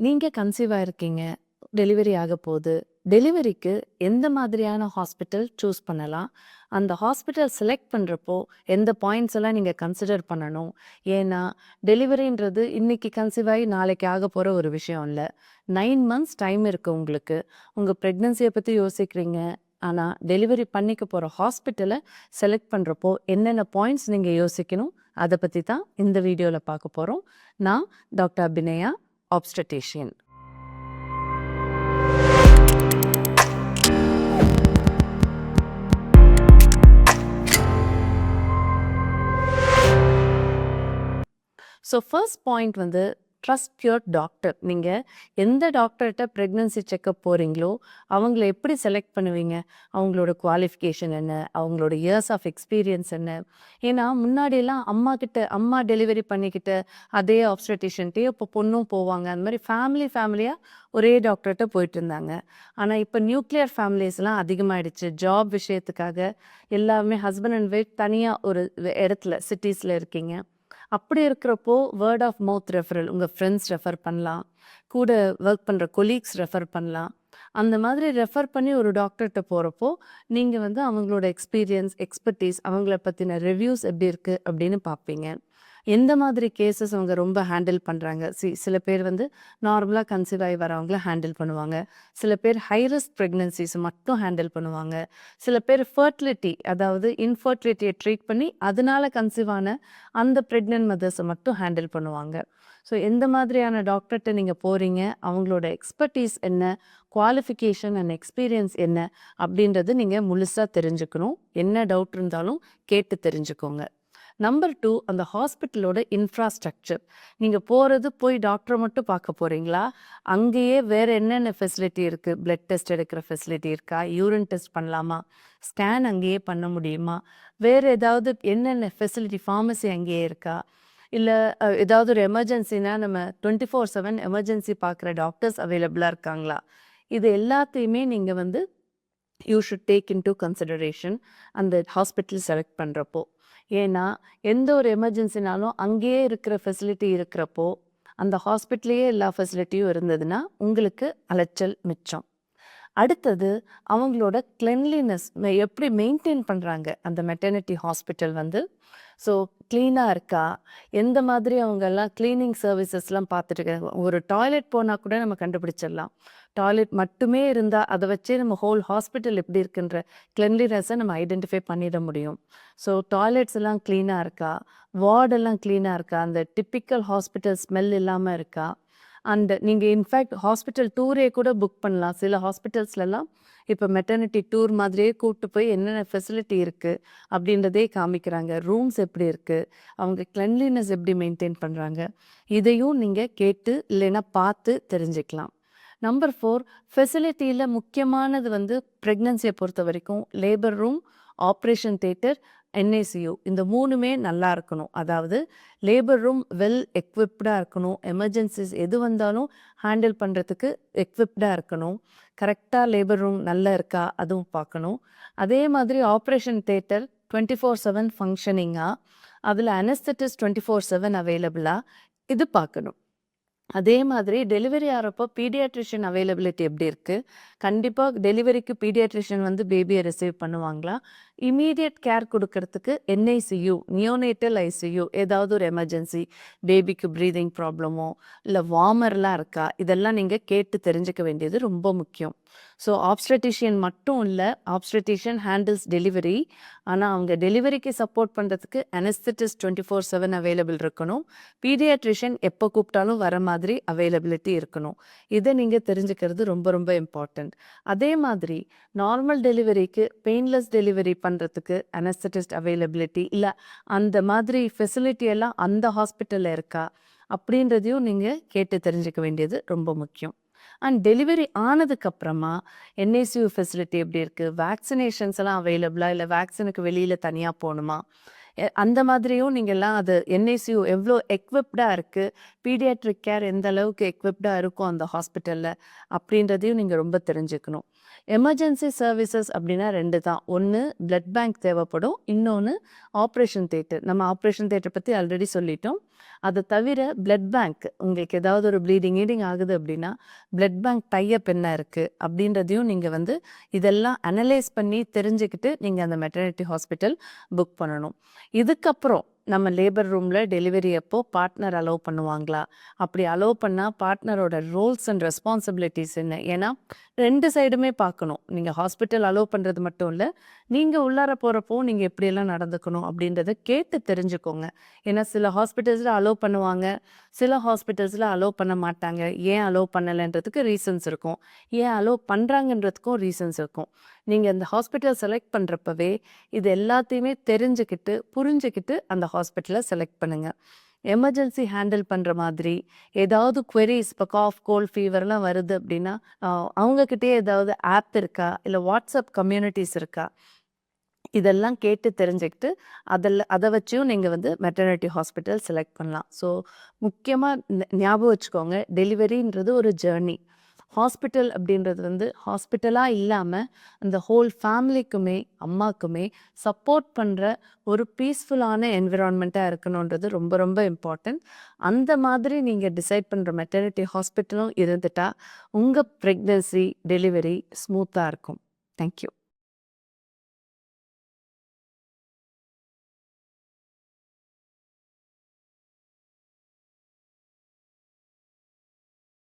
நீங்க conceive ஆயிருக்கீங்க. Delivery ஆகப்போது. டெலிவரிக்கு எந்த மாதிரியான ஹாஸ்பிட்டல் சூஸ் பண்ணலாம்? அந்த ஹாஸ்பிட்டல் செலக்ட் பண்றப்போ, எந்த பாயிண்ட்ஸ் எல்லாம் நீங்க கன்சிடர் பண்ணணும்? ஏன்னா, டெலிவரின்றது இன்னைக்கு கன்சீவ் ஆயி நாளைக்கு ஆகப்போற ஒரு விஷயம் இல்ல. 9 மந்த்ஸ் டைம் இருக்கு உங்களுக்கு. உங்க பிரெக்னன்சிய பத்தி யோசிக்கிறீங்க. ஆனா, டெலிவரி பண்ணிக்க போற ஹாஸ்பிட்டல செலக்ட் பண்றப்போ, என்னென்ன பாயிண்ட்ஸ் நீங்க யோசிக்கணும்? அத பத்தி தான் இந்த வீடியோல பார்க்க போறோம். நான் doctor Abhinaya, obstetrician. So first point வந்து ட்ரஸ்ட் யுவர் டாக்டர். நீங்கள் எந்த டாக்டர்கிட்ட ப்ரெக்னன்சி செக்கப் போகிறீங்களோ அவங்கள எப்படி செலக்ட் பண்ணுவீங்க? அவங்களோட குவாலிஃபிகேஷன் என்ன? அவங்களோட இயர்ஸ் ஆஃப் எக்ஸ்பீரியன்ஸ் என்ன? ஏன்னா முன்னாடியெல்லாம் அம்மா டெலிவரி பண்ணிக்கிட்ட அதே ஆப்ஸ்டட்டிஷியன்ட்டே இப்போ பொண்ணும் போவாங்க. அந்த மாதிரி ஃபேமிலியாக ஒரே டாக்டர்கிட்ட போயிட்டு இருந்தாங்க. ஆனால் இப்போ நியூக்ளியர் ஃபேமிலிஸ்லாம் அதிகமாகிடுச்சு. ஜாப் விஷயத்துக்காக எல்லாருமே ஹஸ்பண்ட் அண்ட் ஒய்ஃப் தனியாக ஒரு இடத்துல சிட்டிஸில் இருக்கீங்க. அப்படி இருக்கிறப்போ வேர்ட் ஆஃப் மவுத் ரெஃபரல் உங்கள் ஃப்ரெண்ட்ஸ் ரெஃபர் பண்ணலாம், கூட ஒர்க் பண்ணுற கொலீக்ஸ் ரெஃபர் பண்ணலாம். அந்த மாதிரி ரெஃபர் பண்ணி ஒரு டாக்டர்கிட்ட போகிறப்போ நீங்கள் வந்து அவங்களோட எக்ஸ்பீரியன்ஸ், எக்ஸ்பர்டீஸ், அவங்கள பற்றின ரிவ்யூஸ் எப்படி இருக்குது அப்படின்னு பார்ப்பீங்க. எந்த மாதிரி கேசஸ் அவங்க ரொம்ப ஹேண்டில் பண்ணுறாங்க. சில பேர் வந்து நார்மலாக கன்சீவ் ஆகி வரவங்கள ஹேண்டில் பண்ணுவாங்க. சில பேர் ஹை ரிஸ்க் ப்ரெக்னன்சிஸ் மட்டும் ஹேண்டில் பண்ணுவாங்க. சில பேர் ஃபர்டிலிட்டி, அதாவது இன்ஃபர்டிலிட்டியை ட்ரீட் பண்ணி அதனால கன்சீவ் ஆன அந்த ப்ரெக்னென்ட் மதர்ஸை மட்டும் ஹேண்டில் பண்ணுவாங்க. ஸோ எந்த மாதிரியான டாக்டர்கிட்ட நீங்கள் போகிறீங்க, அவங்களோட எக்ஸ்பர்டீஸ் என்ன, குவாலிஃபிகேஷன் அண்ட் எக்ஸ்பீரியன்ஸ் என்ன அப்படின்றது நீங்கள் முழுசாக தெரிஞ்சுக்கணும். என்ன டவுட் இருந்தாலும் கேட்டு தெரிஞ்சுக்கோங்க. நம்பர் 2, அந்த ஹாஸ்பிட்டலோட இன்ஃப்ராஸ்ட்ரக்சர். நீங்கள் போய் டாக்டரை மட்டும் பார்க்க போகிறீங்களா? அங்கேயே வேறு என்னென்ன ஃபெசிலிட்டி இருக்குது? பிளட் டெஸ்ட் எடுக்கிற ஃபெசிலிட்டி இருக்கா? யூரின் டெஸ்ட் பண்ணலாமா? ஸ்கேன் அங்கேயே பண்ண முடியுமா? வேறு ஏதாவது என்னென்ன ஃபெசிலிட்டி, ஃபார்மசி அங்கேயே இருக்கா? இல்லை ஏதாவது ஒரு எமர்ஜென்சினா நம்ம 24/7 எமர்ஜென்சி பார்க்குற டாக்டர்ஸ் அவைலபிளாக இருக்காங்களா? இது எல்லாத்தையுமே நீங்கள் வந்து you should take in to consideration அந்த ஹாஸ்பிட்டல் செலக்ட் பண்ணுறப்போ. ஏன்னா எந்த ஒரு எமர்ஜென்சினாலும் அங்கேயே இருக்கிற ஃபெசிலிட்டி இருக்கிறப்போ, அந்த ஹாஸ்பிட்டல்லையே எல்லா ஃபெசிலிட்டியும் இருந்ததுன்னா உங்களுக்கு அலைச்சல் மிச்சம். அடுத்தது அவங்களோட கிளென்லினஸ் எப்படி மெயின்டைன் பண்ணுறாங்க அந்த மெட்டர்னிட்டி ஹாஸ்பிட்டல் வந்து. ஸோ க்ளீனாக இருக்கா, எந்த மாதிரி அவங்கெல்லாம் க்ளீனிங் சர்வீசஸ்லாம் பார்த்துட்டு, ஒரு டாய்லெட் போனால் கூட நம்ம கண்டுபிடிச்சிடலாம். டாய்லெட் மட்டுமே இருந்தால் அதை வச்சே நம்ம ஹோல் ஹாஸ்பிட்டல் எப்படி இருக்குன்ற கிளென்லினஸை நம்ம ஐடென்டிஃபை பண்ணிட முடியும். ஸோ டாய்லெட்ஸ் எல்லாம் க்ளீனாக இருக்கா, வார்டெல்லாம் க்ளீனாக இருக்கா, அந்த டிப்பிக்கல் ஹாஸ்பிட்டல் ஸ்மெல் இல்லாமல் இருக்கா. அண்ட் நீங்கள் இன்ஃபேக்ட் ஹாஸ்பிட்டல் டூரே கூட புக் பண்ணலாம். சில ஹாஸ்பிட்டல்ஸ்லாம் இப்போ மெட்டர்னிட்டி டூர் மாதிரியே கூப்பிட்டு போய் என்னென்ன ஃபெசிலிட்டி இருக்குது அப்படின்றதே காமிக்கிறாங்க. ரூம்ஸ் எப்படி இருக்குது, அவங்க கிளென்லினஸ் எப்படி மெயின்டைன் பண்ணுறாங்க, இதையும் நீங்கள் கேட்டு இல்லைன்னா பார்த்து தெரிஞ்சுக்கலாம். நம்பர் 4, ஃபெசிலிட்டியில் முக்கியமானது வந்து ப்ரெக்னன்சியை பொறுத்த வரைக்கும் labour room, operation theatre, NICU இந்த 3மே நல்லா இருக்கணும். அதாவது லேபர் ரூம் வெல் எக்விப்டாக இருக்கணும். எமர்ஜென்சிஸ் எது வந்தாலும் ஹேண்டில் பண்ணுறதுக்கு எக்விப்டாக இருக்கணும். கரெக்டாக லேபர் ரூம் நல்லா இருக்கா அதுவும் பார்க்கணும். அதே மாதிரி ஆப்ரேஷன் தியேட்டர் 24/7 ஃபங்க்ஷனிங்காக, அதில் அனஸ்தட்டிஸ்ட் 24/7 அவைலபிளாக, இது பார்க்கணும். அதே மாதிரி டெலிவரி ஆகிறப்போ பீடியாட்ரிஷியன் அவைலபிலிட்டி எப்படி இருக்குது? கண்டிப்பாக டெலிவரிக்கு பீடியாட்ரிஷியன் வந்து பேபியை ரிசீவ் பண்ணுவாங்களா? இமீடியட் கேர் கொடுக்கறதுக்கு என்ஐசியூ, நியோனேட்டல் ஐசியூ, ஏதாவது ஒரு எமர்ஜென்சி, பேபிக்கு ப்ரீதிங் ப்ராப்ளமோ இல்லை வார்மர்லாம் இருக்கா, இதெல்லாம் நீங்கள் கேட்டு தெரிஞ்சுக்க வேண்டியது ரொம்ப முக்கியம். ஸோ ஆப்ஸ்டட்டிஷியன் மட்டும் இல்லை, ஆப்ஸ்டட்டிஷியன் ஹேண்டில்ஸ் டெலிவரி. ஆனால் அவங்க டெலிவரிக்கு சப்போர்ட் பண்ணுறதுக்கு அனஸ்தட்டிஸ்ட் 24/7 அவைலபிள் இருக்கணும். பீடியாட்ரிஷியன் எப்போ கூப்பிட்டாலும் வர மாதிரி அவைலபிலிட்டி இருக்கணும். இதை நீங்கள் தெரிஞ்சுக்கிறது ரொம்ப ரொம்ப இம்பார்ட்டண்ட். அதே மாதிரி நார்மல் டெலிவரிக்கு பெயின்லெஸ் டெலிவரி பண்ணுறதுக்கு அனஸ்தட்டிஸ்ட் அவைலபிலிட்டி இல்லை, அந்த மாதிரி ஃபெசிலிட்டி எல்லாம் அந்த ஹாஸ்பிட்டலில் இருக்கா அப்படின்றதையும் நீங்கள் கேட்டு தெரிஞ்சுக்க வேண்டியது ரொம்ப முக்கியம். அண்ட் டெலிவரி ஆனதுக்கப்புறமா என்ஐசியூ ஃபெசிலிட்டி எப்படி இருக்குது, வேக்சினேஷன்ஸ் எல்லாம் அவைலபிளா, இல்லை வேக்சினுக்கு வெளியில் தனியாக போகணுமா, அந்த மாதிரியும் நீங்கள்லாம் அது என்ஐசியூ எவ்வளோ எக்விப்டாக இருக்குது, பீடியாட்ரிக் கேர் எந்த அளவுக்கு எக்விப்டாக இருக்கும் அந்த ஹாஸ்பிட்டலில் அப்படின்றதையும் நீங்கள் ரொம்ப தெரிஞ்சுக்கணும். எமர்ஜென்சி சர்வீசஸ் அப்படின்னா 2 தான். ஒன்று பிளட் பேங்க் தேவைப்படும், இன்னொன்று ஆப்ரேஷன் தியேட்டர். நம்ம ஆப்ரேஷன் தியேட்டர் பற்றி ஆல்ரெடி சொல்லிட்டோம். அதை தவிர பிளட் பேங்க் உங்களுக்கு ஏதாவது ஒரு ப்ளீடிங் ஈடிங் ஆகுது அப்படின்னா பிளட் பேங்க் டைப் என்ன இருக்குது அப்படின்றதையும் நீங்கள் வந்து இதெல்லாம் அனலைஸ் பண்ணி தெரிஞ்சுக்கிட்டு நீங்கள் அந்த மெட்டர்னிட்டி ஹாஸ்பிட்டல் புக் பண்ணணும். இதுக்கப்புறம் நம்ம லேபர் ரூமில் டெலிவரி அப்போ பார்ட்னர் அலோவ் பண்ணுவாங்களா, அப்படி அலோவ் பண்ணால் பார்ட்னரோட ரோல்ஸ் அண்ட் ரெஸ்பான்சிபிலிட்டிஸ் என்ன, ஏன்னா 2 சைடுமே பார்க்கணும். நீங்கள் ஹாஸ்பிட்டல் அலோவ் பண்ணுறது மட்டும் இல்லை, நீங்கள் உள்ளார போகிறப்போ நீங்கள் எப்படியெல்லாம் நடந்துக்கணும் அப்படின்றத கேட்டு தெரிஞ்சுக்கோங்க. ஏன்னா சில ஹாஸ்பிட்டல்ஸில் அலோவ் பண்ணுவாங்க, சில ஹாஸ்பிட்டல்ஸில் அலோவ் பண்ண மாட்டாங்க. ஏன் அலோவ் பண்ணலைன்றதுக்கு ரீசன்ஸ் இருக்கும், ஏன் அலோவ் பண்ணுறாங்கன்றதுக்கும் ரீசன்ஸ் இருக்கும். நீங்கள் அந்த ஹாஸ்பிட்டல் செலக்ட் பண்ணுறப்பவே இது எல்லாத்தையுமே தெரிஞ்சுக்கிட்டு புரிஞ்சுக்கிட்டு அந்த ஹாஸ்பிட்டலை செலக்ட் பண்ணுங்கள். எமர்ஜென்சி ஹேண்டில் பண்ணுற மாதிரி ஏதாவது queries இப்போ காஃப் கோல்ட் ஃபீவர்லாம் வருது அப்படின்னா அவங்கக்கிட்டே ஏதாவது ஆப் இருக்கா, இல்லை வாட்ஸ்அப் கம்யூனிட்டிஸ் இருக்கா, இதெல்லாம் கேட்டு தெரிஞ்சுக்கிட்டு அதை வச்சும் நீங்கள் வந்து மெட்டர்னிட்டி ஹாஸ்பிட்டல் செலக்ட் பண்ணலாம். ஸோ முக்கியமாக ஞாபகம் வச்சுக்கோங்க, டெலிவரின்றது ஒரு ஜேர்னி. ஹாஸ்பிட்டல் அப்படின்றது வந்து ஹாஸ்பிட்டலாக இல்லாமல் அந்த ஹோல் ஃபேமிலிக்குமே அம்மாக்குமே சப்போர்ட் பண்ணுற ஒரு பீஸ்ஃபுல்லான என்விரான்மெண்ட்டாக இருக்கணுன்றது ரொம்ப ரொம்ப இம்பார்ட்டன்ட். அந்த மாதிரி நீங்கள் டிசைட் பண்ணுற மெட்டர்னிட்டி ஹாஸ்பிட்டலும் இருந்துட்டா உங்கள் ப்ரெக்னன்சி டெலிவரி ஸ்மூத்தாக இருக்கும். தேங்க்யூ.